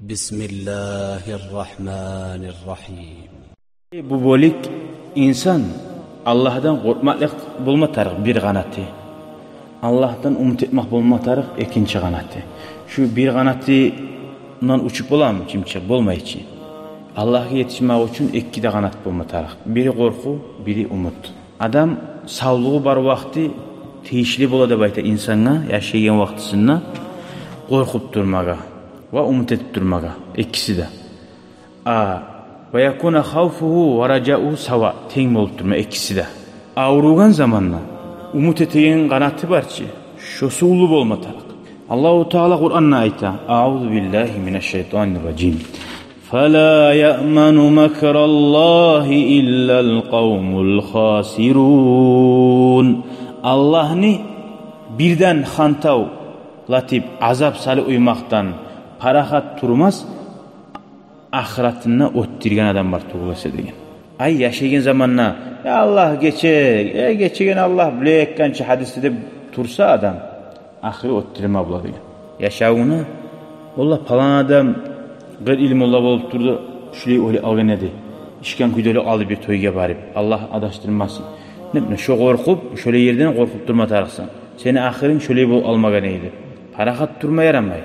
Bismillahirrahmanirrahim. Bu bolik insan Allah'dan korkmaklık bulmatarıq bir qanatı. Allah'tan umut etmek bulmatarıq ikinci qanatı. Şu bir qanatından uçup bolam kimçe bolmayıcı. Allah'a yetişmek için iki de qanat bulmatarıq. Biri korku, biri umut. Adam sağlığı bar vakti teyişli bola da bayta insana yaşayan vaktisinde korkup durmağa ve umut etip durmağa. İkisi de. Ve yakuna khawfuhu ve raca'uhu sawa. Teng bolup durma ikisi de. Ağrugan zamanla umut etegen qanatı barçı. Şosu ulu bolmatarıq. Allahu Teala Kur'an'na ayta. A'udhu billahi mineşşeytanirracim. فَلَا يَأْمَنُ مَكْرَ اللّٰهِ إِلَّا الْقَوْمُ الْخَاسِرُونَ Allah'ını birden hantav latip azap salı uymaktan parahat turmaz ahiratına ottirgen adam var tuğulası degen. Ay yaşayan zamanla ya Allah geçegen Allah bilekkançı hadiste de tursa adam ahiri ottirme abla degen. Yaşağına Allah falan adam bir ilim Allah olup durdu şurayı öyle algın edi. İşken küdölü alıp bir toyga barip Allah adaştırmasın. Ne bileyim şu korkup şöyle yerden korkup durma tarıksan. Seni ahirin şöyle bu almaga neydi? Parahat durma yaramay.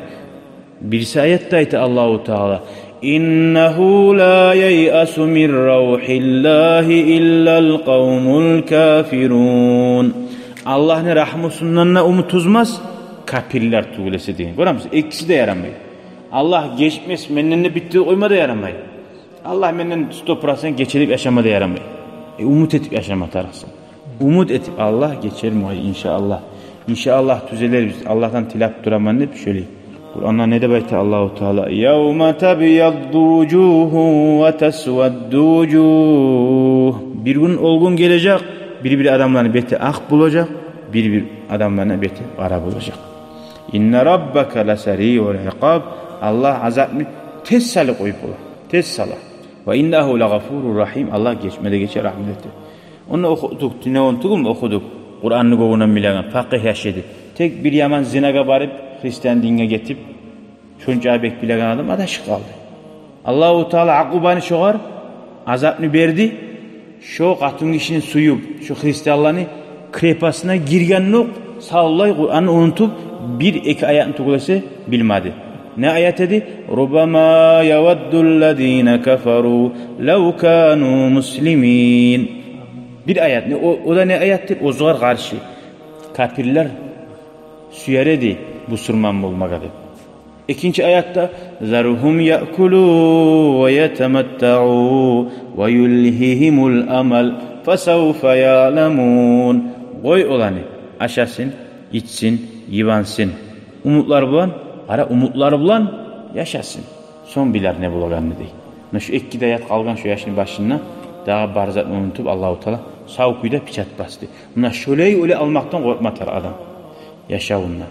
Birisi ayette ayeti Allahu Teala İnnehu la yey'asu min ravhillahi illal kavmul kafirun. Allah'ın rahmusundan umut uzmaz kapirler tuğulesi deyin. Görüyor musun? İkisi de yaramay. Allah geçmez menden bitti oyma da yaramay. Allah menden 100% geçirip yaşama da yaramay. Umut etip yaşama tarafsın. Umut etip Allah geçer mi inşallah. İnşallah düzeler biz. Allah'tan tilap duraman hep şöyle. Kur'an'da ne de bayta Allahu Teala yevme tabiyyaddu vucuhun ve tesveddu vucuh. Bir gün olgun gelecek. Bir adamların beti ak bulacak. Bir adamların beti kara bulacak. İnne rabbeke leseri'ul iqab. Allah azabını tez salı koyup ola. Tez salı. Ve innehu legafurur rahim. Allah geçmede geçer rahmeti. Onu okuduk. Dinleontuğum okuduk. Kur'an'ı kovunan bilen fakih yaşadı. Tek bir yaman zinaga barıp Hristiyan dinine getip çocuğa bek bilen adam adaşı kaldı. Allahu Teala akubanı şoğar azapını verdi. Şu katın işinin suyu şu Hristiyanlarını krepasına girgen yok. Sağolay Kur'an'ı unutup bir iki ayetini tuğulası bilmedi. Ne ayet dedi? Rubama yaveddullezine keferu lev kanu muslimin. Bir ayet. O da ne ayettir? O zuhar karşı. Kafirler süyeredi bu sırman bulmağa dedi. İkinci ayette zarhum ya'kulu ve yetemetta'u ve yulhihimul amal fesevfe ya'lemun. Koy olanı aşasın, içsin, yivansın. Umutlar bulan, umutlar bulan yaşasın. Son biler ne bulağanını değil. Şu iki ayet kalgan şu yaşın başına daha barzatını unutup Allahu Teala sağ kuyuda piçat bastı. Buna şöyle öyle almaktan korkmatar adam. Yaşavunla.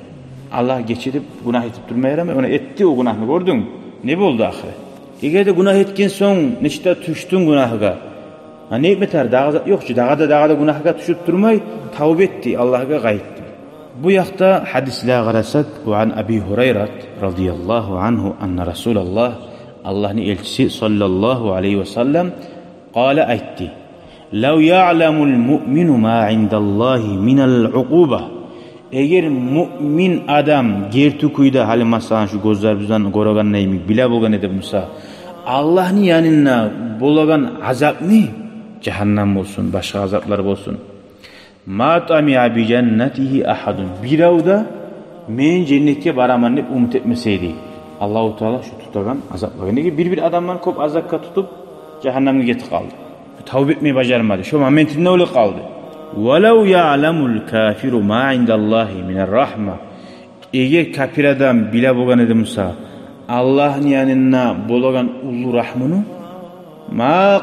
Allah geçirip günah etip durmaya yaramıyor. Ona etti o günahını gördün. Ne oldu ahiret? Eğer de günah etken son neçte düştün günahıga. Ne etmeter? Yok ki dağda günahıga düşüp durmay. Tavbe etti. Allah'a gayetti. Bu yakta hadisle garasak ve an Abi Hureyre radıyallahu anhu anna Resulallah Allah'ın elçisi sallallahu aleyhi ve sellem قال aytti. لو يعلم المؤمن ما عند الله من العقوبة. Eğer mümin adam gertukuyda hali masalan şu gözlerimizden korugan neymi bile bulgan edip Musa Allah'ın yanına bulagan azap ne? Cehennem olsun, başka azaplar olsun. Ma tami'a bi cennetihi ahadun. Biravda men cennetke baraman hep umut etmeseydi. Allahu Teala şu tutagan azaplar. Ne bir adamdan kop azapka tutup cehennemge getip kaldı. Tavbe etmeyi bacarmadı. Şu momentinde öyle kaldı. وَلَوْ يَعْلَمُ الْكَافِرُ مَا عِنْدَ اللّٰهِ مِنَ الرَّحْمَةِ. Eğer kafir adam bile bulgan edi Musa Allah'ın yanına bulgan ulu rahmını ma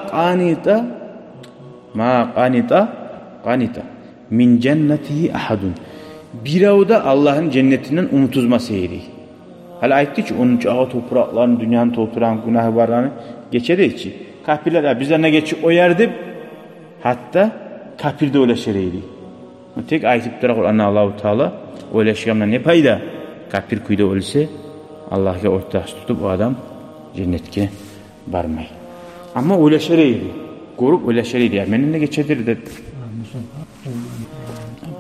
qanita min cennetihi ahadun. Biravda Allah'ın cennetinden umut uzmasaydı. Hala aytti ki onun çağı toprakların dünyanın topturan günahı varlarını geçerdi ki kafirler bizden ne geçip o yerde hatta kafir de öyle şereydi. Tek ayetip durak olan Allahu Teala öyle şeylerden ne payda? Kafir kuyda ölse Allah'a ortaş tutup o adam cennetke barmay. Ama oylaşarıydı. Korup oylaşarıydı. Yani menine geçedir dedi.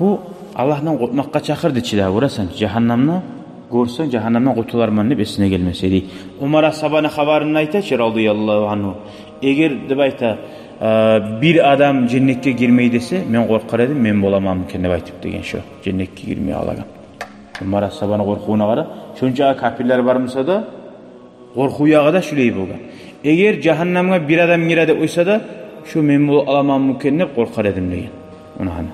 Bu Allah'tan korkmakka çakırdı çila vurasan cehannamna görsen cehannamdan kurtularman deb esine gelmeseydi. Umar ashabana habarını aytaçı radıyallahu anhu. Eğer deb ayta bir adam cennetke girmeyi dese men korkar edim, men bolamam mümkün deb aytıp degen şu. Cennetke girmeye alagan. Umar ashabana korkuuna qara. Şonça kafirler barmasa da korku yağı da şuley bolgan. Eğer cehannamga bir adam girede oysa da şu men bolamam mümkün deb korkar edim degen. Ona hani.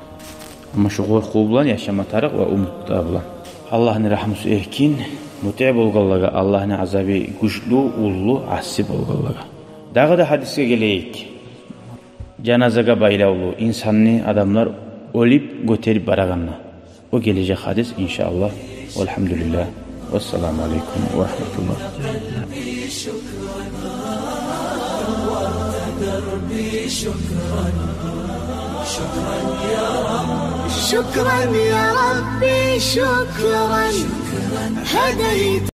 Ama şu korku bilan yaşama tarık ve umutda bilan. Allah'ın rahmeti ehkin, muti bolgallaga, Allah'ın azabı güçlü, ullu, asi bolgallaga. Dağı da hadise geleyik. Canazaga baylaulu insanni adamlar olip göterip baraganna. O gelecek hadis inşallah. Elhamdülillah. Vesselamu aleyküm ve rahmetullah. شكرا يا ربي شكرا هديت